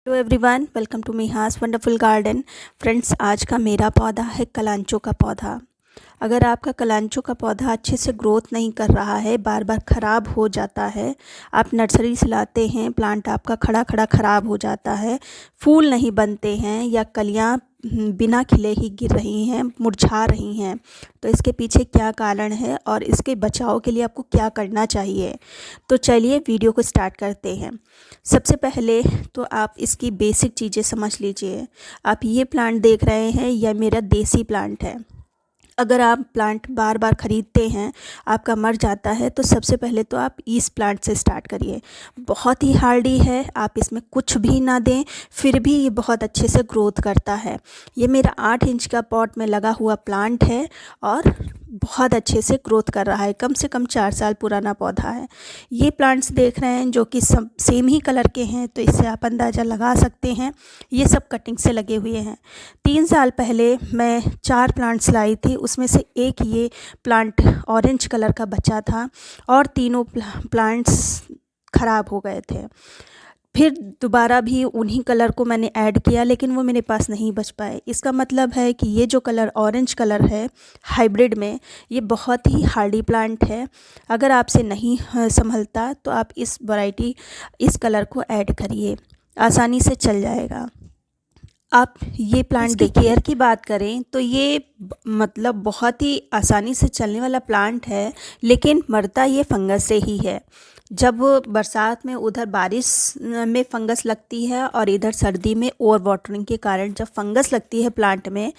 Hello everyone, welcome to मीहास wonderful garden. Friends, आज का मेरा पौधा है कलांचो का पौधा। अगर आपका कलांचो का पौधा अच्छे से ग्रोथ नहीं कर रहा है, बार बार ख़राब हो जाता है, आप नर्सरी से लाते हैं, प्लांट आपका खड़ा खड़ा ख़राब हो जाता है, फूल नहीं बनते हैं या कलियां बिना खिले ही गिर रही हैं, मुरझा रही हैं, तो इसके पीछे क्या कारण है और इसके बचाव के लिए आपको क्या करना चाहिए। तो चलिए वीडियो को स्टार्ट करते हैं। सबसे पहले तो आप इसकी बेसिक चीज़ें समझ लीजिए। आप ये प्लांट देख रहे हैं, यह मेरा देसी प्लांट है। अगर आप प्लांट बार बार ख़रीदते हैं, आपका मर जाता है, तो सबसे पहले तो आप इस प्लांट से स्टार्ट करिए। बहुत ही हार्डी है, आप इसमें कुछ भी ना दें, फिर भी ये बहुत अच्छे से ग्रोथ करता है। ये मेरा 8 इंच का पॉट में लगा हुआ प्लांट है और बहुत अच्छे से ग्रोथ कर रहा है। कम से कम 4 साल पुराना पौधा है। ये प्लांट्स देख रहे हैं जो कि सब सेम ही कलर के हैं, तो इससे आप अंदाज़ा लगा सकते हैं ये सब कटिंग से लगे हुए हैं। 3 साल पहले मैं 4 प्लांट्स लाई थी, उसमें से एक ये प्लांट ऑरेंज कलर का बचा था और तीनों प्लांट्स ख़राब हो गए थे। फिर दोबारा भी उन्हीं कलर को मैंने ऐड किया, लेकिन वो मेरे पास नहीं बच पाए। इसका मतलब है कि ये जो कलर ऑरेंज कलर है हाइब्रिड में, ये बहुत ही हार्डी प्लांट है। अगर आपसे नहीं संभलता तो आप इस वैरायटी, इस कलर को ऐड करिए, आसानी से चल जाएगा। आप ये प्लांट देखिए। केयर की बात करें तो ये मतलब बहुत ही आसानी से चलने वाला प्लांट है, लेकिन मरता ये फंगस से ही है। जब बरसात में उधर बारिश में फंगस लगती है और इधर सर्दी में ओवर वाटरिंग के कारण जब फंगस लगती है प्लांट में,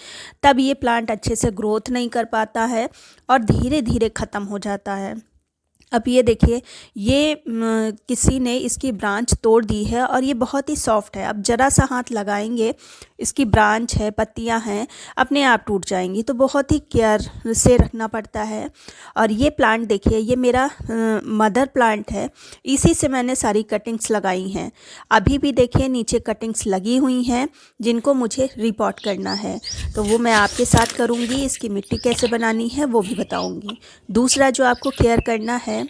तब ये प्लांट अच्छे से ग्रोथ नहीं कर पाता है और धीरे धीरे ख़त्म हो जाता है। अब ये देखिए, ये किसी ने इसकी ब्रांच तोड़ दी है और ये बहुत ही सॉफ्ट है। अब ज़रा सा हाथ लगाएंगे, इसकी ब्रांच है, पत्तियां हैं, अपने आप टूट जाएंगी। तो बहुत ही केयर से रखना पड़ता है। और ये प्लांट देखिए, ये मेरा मदर प्लांट है, इसी से मैंने सारी कटिंग्स लगाई हैं। अभी भी देखिए नीचे कटिंग्स लगी हुई हैं जिनको मुझे रिपोर्ट करना है, तो वो मैं आपके साथ करूँगी। इसकी मिट्टी कैसे बनानी है वो भी बताऊँगी। दूसरा जो आपको केयर करना है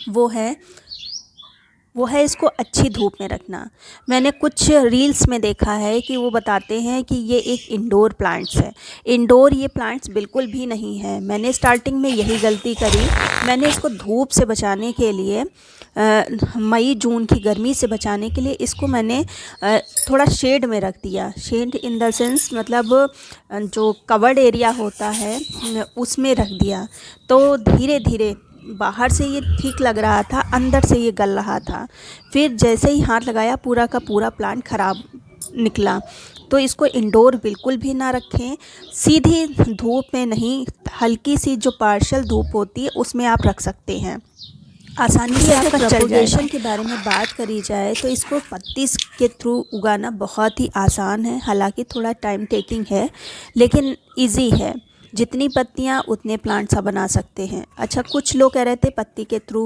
वो है इसको अच्छी धूप में रखना। मैंने कुछ रील्स में देखा है कि वो बताते हैं कि ये एक इंडोर प्लांट्स है। इंडोर ये प्लांट्स बिल्कुल भी नहीं है। मैंने स्टार्टिंग में यही गलती करी। मैंने इसको धूप से बचाने के लिए, मई जून की गर्मी से बचाने के लिए इसको मैंने थोड़ा शेड में रख दिया। शेड इन द सेंस मतलब जो कवर्ड एरिया होता है उसमें रख दिया। तो धीरे धीरे बाहर से ये ठीक लग रहा था, अंदर से ये गल रहा था। फिर जैसे ही हाथ लगाया, पूरा का पूरा प्लांट ख़राब निकला। तो इसको इंडोर बिल्कुल भी ना रखें। सीधी धूप में नहीं, हल्की सी जो पार्शियल धूप होती है उसमें आप रख सकते हैं, आसानी से आपका चल जाएगा। प्रोपगेशन के बारे में बात करी जाए तो इसको पत्ती के थ्रू उगाना बहुत ही आसान है। हालांकि थोड़ा टाइम टेकिंग है, लेकिन इजी है। जितनी पत्तियां उतने प्लांट्स आप बना सकते हैं। अच्छा, कुछ लोग कह रहे थे पत्ती के थ्रू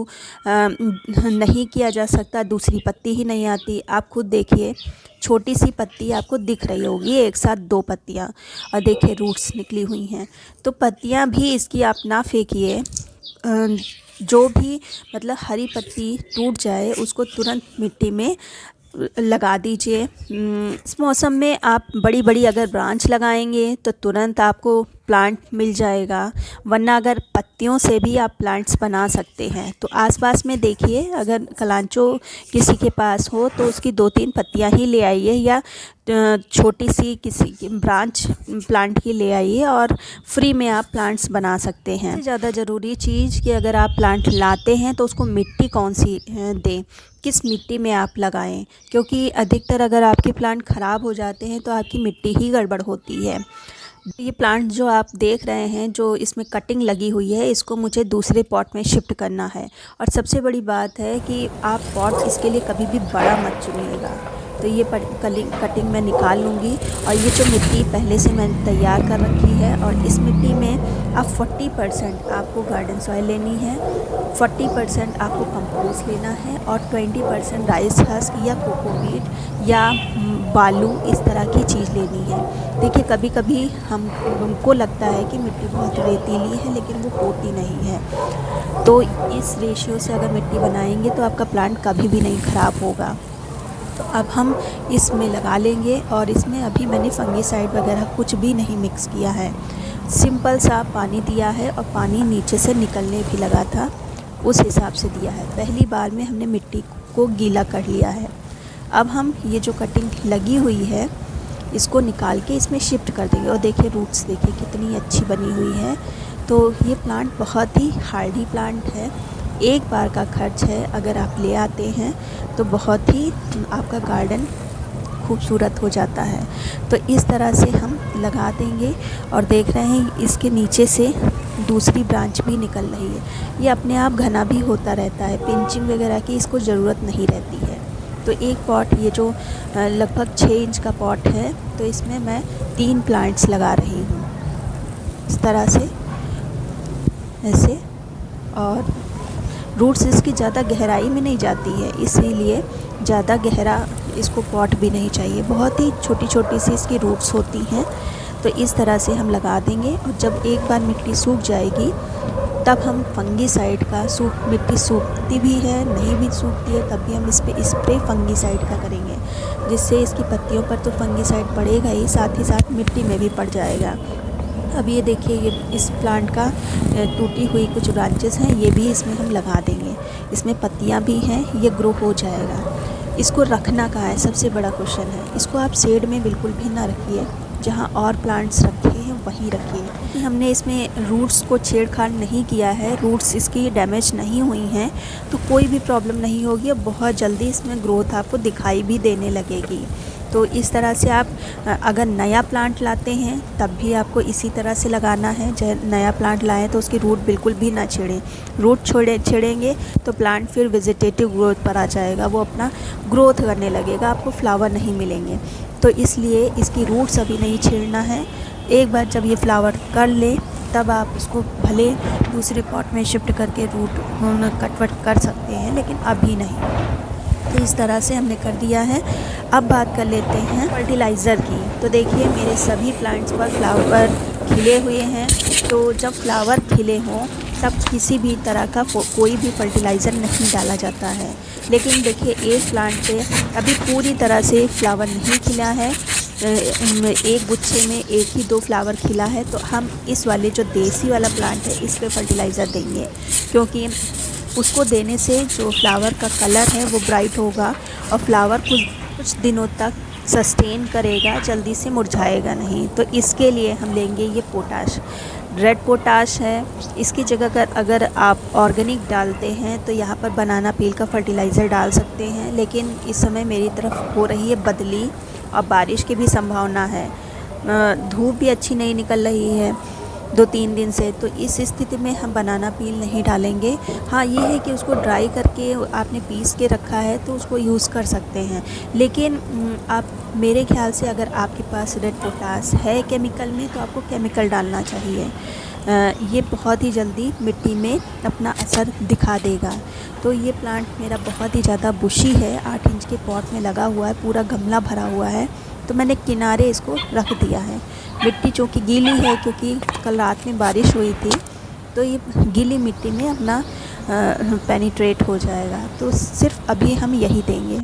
नहीं किया जा सकता, दूसरी पत्ती ही नहीं आती। आप खुद देखिए, छोटी सी पत्ती आपको दिख रही होगी, एक साथ 2 पत्तियां, और देखिए रूट्स निकली हुई हैं। तो पत्तियां भी इसकी आप ना फेंकिए। जो भी मतलब हरी पत्ती टूट जाए उसको तुरंत मिट्टी में लगा दीजिए। इस मौसम में आप बड़ी बड़ी अगर ब्रांच लगाएंगे तो तुरंत आपको प्लांट मिल जाएगा, वरना अगर पत्तियों से भी आप प्लांट्स बना सकते हैं। तो आसपास में देखिए, अगर कलांचो किसी के पास हो तो उसकी 2-3 पत्तियां ही ले आइए, या छोटी सी किसी की ब्रांच प्लांट की ले आइए और फ्री में आप प्लांट्स बना सकते हैं। सबसे ज़्यादा ज़रूरी चीज़ कि अगर आप प्लांट लाते हैं तो उसको मिट्टी कौन सी दें, किस मिट्टी में आप लगाएं, क्योंकि अधिकतर अगर आपके प्लांट ख़राब हो जाते हैं तो आपकी मिट्टी ही गड़बड़ होती है। ये प्लांट जो आप देख रहे हैं, जो इसमें कटिंग लगी हुई है, इसको मुझे दूसरे पॉट में शिफ्ट करना है। और सबसे बड़ी बात है कि आप पॉट इसके लिए कभी भी बड़ा मत चुनिएगा। तो ये कटिंग मैं निकाल लूँगी। और ये जो मिट्टी पहले से मैंने तैयार कर रखी है, और इस मिट्टी में आप 40% आपको गार्डन सॉइल लेनी है, 40% आपको कंपोस्ट लेना है, और 20% राइस हस्क या कोकोपीट या बालू, इस तरह की चीज़ लेनी है। देखिए, कभी कभी हमको लगता है कि मिट्टी बहुत रेतीली है, लेकिन वो होती नहीं है। तो इस रेशियो से अगर मिट्टी बनाएंगे तो आपका प्लांट कभी भी नहीं ख़राब होगा। तो अब हम इसमें लगा लेंगे और इसमें अभी मैंने फंगीसाइड वगैरह कुछ भी नहीं मिक्स किया है। सिंपल सा पानी दिया है और पानी नीचे से निकलने भी लगा था, उस हिसाब से दिया है। पहली बार में हमने मिट्टी को गीला कर लिया है। अब हम ये जो कटिंग लगी हुई है इसको निकाल के इसमें शिफ्ट कर देंगे। और देखिए रूट्स देखिए कितनी अच्छी बनी हुई है। तो ये प्लांट बहुत ही हार्डी प्लांट है, एक बार का खर्च है। अगर आप ले आते हैं तो बहुत ही आपका गार्डन खूबसूरत हो जाता है। तो इस तरह से हम लगा देंगे और देख रहे हैं इसके नीचे से दूसरी ब्रांच भी निकल रही है। ये अपने आप घना भी होता रहता है, पिंचिंग वगैरह की इसको ज़रूरत नहीं रहती है। तो एक पॉट, ये जो लगभग 6 इंच का पॉट है, तो इसमें मैं 3 प्लांट्स लगा रही हूँ इस तरह से, ऐसे। और रूट्स इसकी ज़्यादा गहराई में नहीं जाती है, इसीलिए ज़्यादा गहरा इसको पॉट भी नहीं चाहिए। बहुत ही छोटी छोटी सी इसकी रूट्स होती हैं। तो इस तरह से हम लगा देंगे और जब एक बार मिट्टी सूख जाएगी तब हम फंगीसाइड का, मिट्टी सूखती भी है नहीं भी सूखती है तब भी हम इस पर स्प्रे फंगीसाइड का करेंगे, जिससे इसकी पत्तियों पर तो फंगीसाइड पड़ेगा ही, साथ ही साथ मिट्टी में भी पड़ जाएगा। अब ये देखिए, ये इस प्लांट का टूटी हुई कुछ ब्रांचेस हैं, ये भी इसमें हम लगा देंगे। इसमें पत्तियां भी हैं, ये ग्रो हो जाएगा। इसको रखना कहाँ है, सबसे बड़ा क्वेश्चन है। इसको आप शेड में बिल्कुल भी ना रखिए, जहाँ और प्लांट्स रखे हैं वहीं रखिए। हमने इसमें रूट्स को छेड़छाड़ नहीं किया है, रूट्स इसकी डैमेज नहीं हुई हैं, तो कोई भी प्रॉब्लम नहीं होगी। अब बहुत जल्दी इसमें ग्रोथ आपको दिखाई भी देने लगेगी। तो इस तरह से आप अगर नया प्लांट लाते हैं तब भी आपको इसी तरह से लगाना है। जब नया प्लांट लाएं तो उसकी रूट बिल्कुल भी ना छेड़ें। रूट छेड़ेंगे तो प्लांट फिर वेजिटेटिव ग्रोथ पर आ जाएगा, वो अपना ग्रोथ करने लगेगा, आपको फ्लावर नहीं मिलेंगे। तो इसलिए इसकी रूट्स अभी नहीं छेड़ना है। एक बार जब ये फ्लावर कर ले तब आप उसको भले दूसरे पॉट में शिफ्ट करके रूट कटवट कर सकते हैं, लेकिन अभी नहीं। तो इस तरह से हमने कर दिया है। अब बात कर लेते हैं फर्टिलाइज़र की। तो देखिए मेरे सभी प्लांट्स पर फ्लावर खिले हुए हैं। तो जब फ्लावर खिले हों तब किसी भी तरह का कोई भी फर्टिलाइज़र नहीं डाला जाता है। लेकिन देखिए एक प्लांट पे अभी पूरी तरह से फ्लावर नहीं खिला है, एक गुच्छे में 1 ही 2 फ्लावर खिला है। तो हम इस वाले जो देसी वाला प्लांट है इस पे फर्टिलाइज़र देंगे, क्योंकि उसको देने से जो फ्लावर का कलर है वो ब्राइट होगा और फ्लावर कुछ दिनों तक सस्टेन करेगा, जल्दी से मुरझाएगा नहीं। तो इसके लिए हम लेंगे ये पोटाश, रेड पोटाश है। इसकी जगह अगर आप ऑर्गेनिक डालते हैं तो यहाँ पर बनाना पील का फर्टिलाइज़र डाल सकते हैं, लेकिन इस समय मेरी तरफ हो रही है बदली और बारिश की भी संभावना है, धूप भी अच्छी नहीं निकल रही है 2-3 दिन से। तो इस स्थिति में हम बनाना पील नहीं डालेंगे। हाँ ये है कि उसको ड्राई करके आपने पीस के रखा है तो उसको यूज़ कर सकते हैं, लेकिन आप मेरे ख्याल से अगर आपके पास रेड पोटाश है केमिकल में तो आपको केमिकल डालना चाहिए। ये बहुत ही जल्दी मिट्टी में अपना असर दिखा देगा। तो ये प्लांट मेरा बहुत ही ज़्यादा बुशी है, 8 इंच के पॉट में लगा हुआ है, पूरा गमला भरा हुआ है। तो मैंने किनारे इसको रख दिया है। मिट्टी चूँकि गीली है क्योंकि कल रात में बारिश हुई थी, तो ये गीली मिट्टी में अपना पेनिट्रेट हो जाएगा। तो सिर्फ अभी हम यही देंगे।